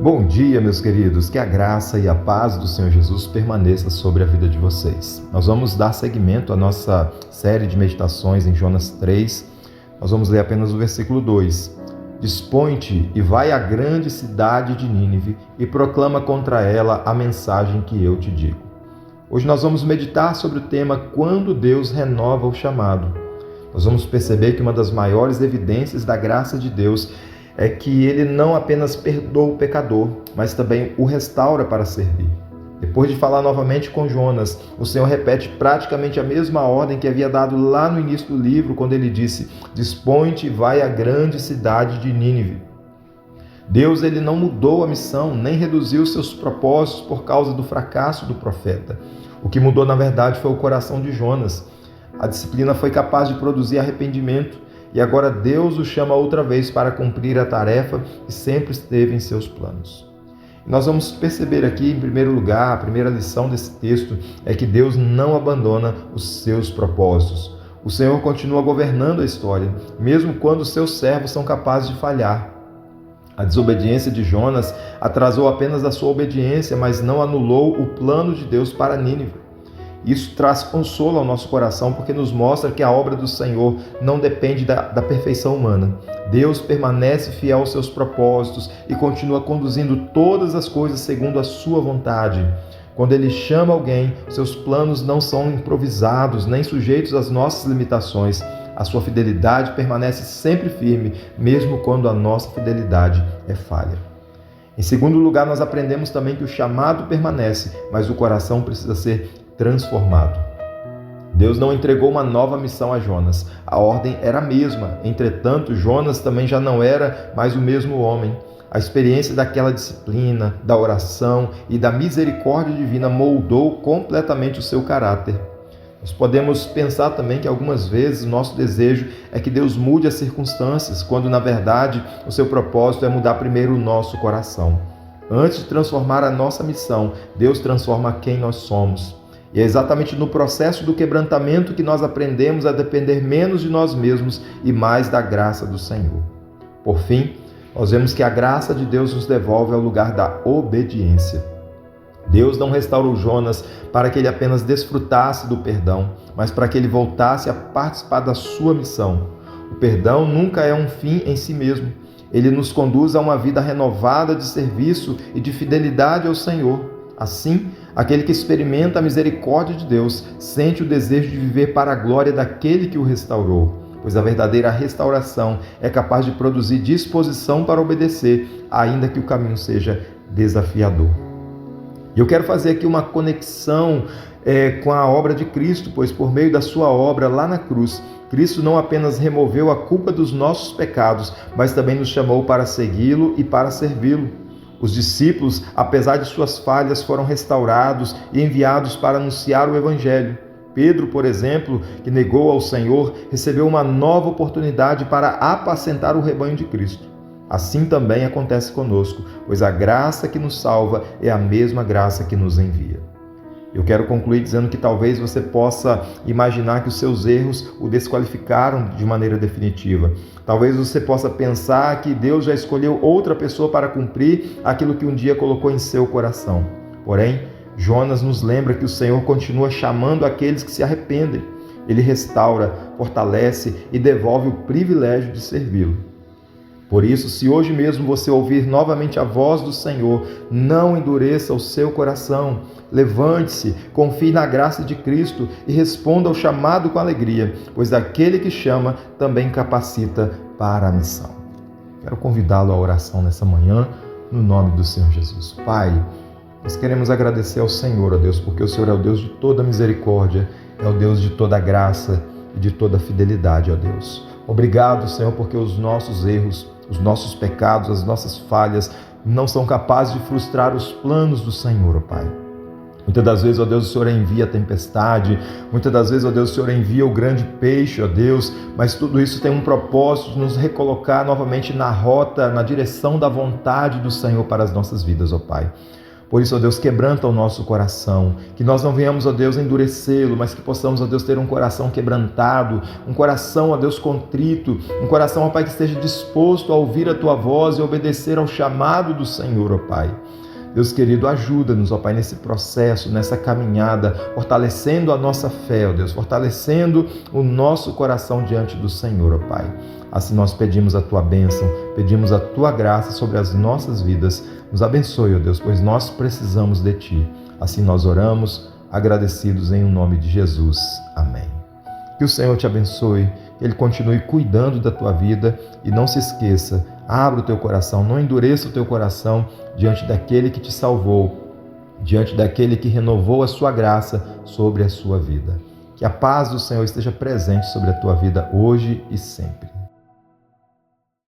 Bom dia, meus queridos, que a graça e a paz do Senhor Jesus permaneça sobre a vida de vocês. Nós vamos dar seguimento à nossa série de meditações em Jonas 3. Nós vamos ler apenas o versículo 2. Dispõe-te e vai à grande cidade de Nínive e proclama contra ela a mensagem que eu te digo. Hoje nós vamos meditar sobre o tema Quando Deus renova o chamado. Nós vamos perceber que uma das maiores evidências da graça de Deus é que Ele não apenas perdoa o pecador, mas também o restaura para servir. Depois de falar novamente com Jonas, o Senhor repete praticamente a mesma ordem que havia dado lá no início do livro, quando Ele disse: dispõe-te e vai à grande cidade de Nínive. Deus ele não mudou a missão, nem reduziu seus propósitos por causa do fracasso do profeta. O que mudou, na verdade, foi o coração de Jonas. A disciplina foi capaz de produzir arrependimento, e agora Deus o chama outra vez para cumprir a tarefa que sempre esteve em seus planos. Nós vamos perceber aqui, em primeiro lugar, a primeira lição desse texto é que Deus não abandona os seus propósitos. O Senhor continua governando a história, mesmo quando os seus servos são capazes de falhar. A desobediência de Jonas atrasou apenas a sua obediência, mas não anulou o plano de Deus para Nínive. Isso traz consolo ao nosso coração, porque nos mostra que a obra do Senhor não depende da perfeição humana. Deus permanece fiel aos seus propósitos e continua conduzindo todas as coisas segundo a sua vontade. Quando Ele chama alguém, seus planos não são improvisados, nem sujeitos às nossas limitações. A sua fidelidade permanece sempre firme, mesmo quando a nossa fidelidade é falha. Em segundo lugar, nós aprendemos também que o chamado permanece, mas o coração precisa ser transformado. Deus não entregou uma nova missão a Jonas. A ordem era a mesma. Entretanto, Jonas também já não era mais o mesmo homem. A experiência daquela disciplina, da oração e da misericórdia divina moldou completamente o seu caráter. Nós podemos pensar também que algumas vezes o nosso desejo é que Deus mude as circunstâncias, quando na verdade o seu propósito é mudar primeiro o nosso coração. Antes de transformar a nossa missão, Deus transforma quem nós somos. E é exatamente no processo do quebrantamento que nós aprendemos a depender menos de nós mesmos e mais da graça do Senhor. Por fim, nós vemos que a graça de Deus nos devolve ao lugar da obediência. Deus não restaurou Jonas para que ele apenas desfrutasse do perdão, mas para que ele voltasse a participar da sua missão. O perdão nunca é um fim em si mesmo. Ele nos conduz a uma vida renovada de serviço e de fidelidade ao Senhor. Assim, aquele que experimenta a misericórdia de Deus sente o desejo de viver para a glória daquele que o restaurou, pois a verdadeira restauração é capaz de produzir disposição para obedecer, ainda que o caminho seja desafiador. E eu quero fazer aqui uma conexão com a obra de Cristo, pois por meio da sua obra lá na cruz, Cristo não apenas removeu a culpa dos nossos pecados, mas também nos chamou para segui-lo e para servi-lo. Os discípulos, apesar de suas falhas, foram restaurados e enviados para anunciar o Evangelho. Pedro, por exemplo, que negou ao Senhor, recebeu uma nova oportunidade para apacentar o rebanho de Cristo. Assim também acontece conosco, pois a graça que nos salva é a mesma graça que nos envia. Eu quero concluir dizendo que talvez você possa imaginar que os seus erros o desqualificaram de maneira definitiva. Talvez você possa pensar que Deus já escolheu outra pessoa para cumprir aquilo que um dia colocou em seu coração. Porém, Jonas nos lembra que o Senhor continua chamando aqueles que se arrependem. Ele restaura, fortalece e devolve o privilégio de servi-lo. Por isso, se hoje mesmo você ouvir novamente a voz do Senhor, não endureça o seu coração. Levante-se, confie na graça de Cristo e responda ao chamado com alegria, pois aquele que chama também capacita para a missão. Quero convidá-lo à oração nessa manhã, no nome do Senhor Jesus. Pai, nós queremos agradecer ao Senhor, ó Deus, porque o Senhor é o Deus de toda misericórdia, é o Deus de toda graça e de toda fidelidade, ó Deus. Obrigado, Senhor, porque os nossos erros, os nossos pecados, as nossas falhas não são capazes de frustrar os planos do Senhor, ó Pai. Muitas das vezes, ó Deus, o Senhor envia a tempestade, muitas das vezes, ó Deus, o Senhor envia o grande peixe, ó Deus, mas tudo isso tem um propósito de nos recolocar novamente na rota, na direção da vontade do Senhor para as nossas vidas, ó Pai. Por isso, ó Deus, quebranta o nosso coração, que nós não venhamos, ó Deus, endurecê-lo, mas que possamos, ó Deus, ter um coração quebrantado, um coração, ó Deus, contrito, um coração, ó Pai, que esteja disposto a ouvir a Tua voz e obedecer ao chamado do Senhor, ó Pai. Deus querido, ajuda-nos, ó Pai, nesse processo, nessa caminhada, fortalecendo a nossa fé, ó Deus, fortalecendo o nosso coração diante do Senhor, ó Pai. Assim nós pedimos a Tua bênção, pedimos a Tua graça sobre as nossas vidas. Nos abençoe, ó Deus, pois nós precisamos de Ti. Assim nós oramos, agradecidos em nome de Jesus. Amém. Que o Senhor te abençoe, que Ele continue cuidando da tua vida e não se esqueça, abra o teu coração, não endureça o teu coração diante daquele que te salvou, diante daquele que renovou a sua graça sobre a sua vida. Que a paz do Senhor esteja presente sobre a tua vida hoje e sempre.